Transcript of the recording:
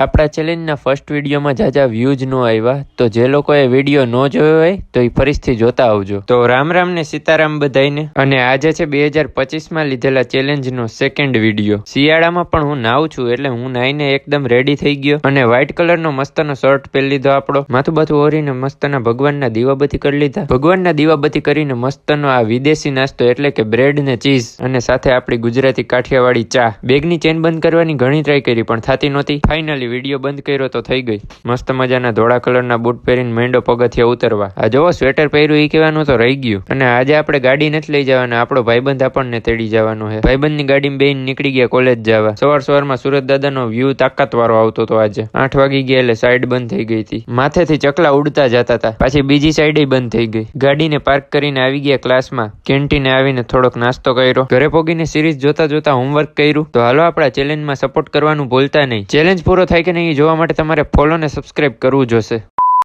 આપણા ચેલેન્જના ફર્સ્ટ વિડીયોમાં જાજા વ્યૂઝ ન આવ્યા, તો જે લોકોએ વિડીયો ન જોયો હોય તો એ ફરીથી જોતા આવજો. તો રામ રામ ને સીતારામ બધાઈને. અને આજે છે 2025માં લીધેલા ચેલેન્જનો સેકન્ડ વિડીયો. શિયાળામાં પણ હું નાવું છું, એટલે હું નાઈને એકદમ રેડી થઈ ગયો અને વ્હાઈટ કલરનો મસ્તનો શર્ટ પહેરી લીધો આપણો. માથું બાથું ઓરીને મસ્તના ભગવાનના દીવાબત્તી કરી લીધા. ભગવાનના દીવાબત્તી કરીને મસ્તનો આ વિદેશી નાસ્તો એટલે કે બ્રેડ ને ચીઝ અને સાથે આપણી ગુજરાતી કાઠિયાવાડી ચા. બેગની ચેન બંધ કરવાની ઘણી ટ્રાય કરી પણ થતી નહોતી. ફાઇનલી વિડીયો બંધ કર્યો તો થઈ ગઈ. મસ્ત મજાના ધોળા કલરના બૂટ પહેરીને મેંડો પગથિયા ઉતરવા. આ જોવો સ્વેટર પહેર્યું એ કહેવાનું તો રહી ગયું. અને આજે આપણે ગાડી નથી લઈ જવાના, આપણો ભાઈબંધ આપણને તેડી જવાનો છે. ભાઈબંધની ગાડીમાં બેહીને નીકળી ગયા કોલેજ જવા. સવારમાં સુરત દાદાનો વ્યૂ તાકાતવાળો આવતો હતો. આજે 8 વાગી ગયા એટલે સાઈડ બંધ થઈ ગઈ હતી. માથેથી ચકલા ઉડતા જતા હતા. પાછી બીજી સાઈડે બંધ થઈ ગઈ. ગાડીને પાર્ક કરીને આવી ગયા ક્લાસમાં. કેન્ટીને આવીને થોડોક નાસ્તો કર્યો. ઘરે પોગીને સિરીઝ જોતા જોતા હોમવર્ક કર્યું. તો હાલો આપણા ચેલેન્જમાં સપોર્ટ કરવાનું ભૂલતા નહીં. ચેલેન્જ પૂરો થાય કે નહીં જોવા માટે તમારે ફોલો ને સબસ્ક્રાઇબ કરવું જોશે.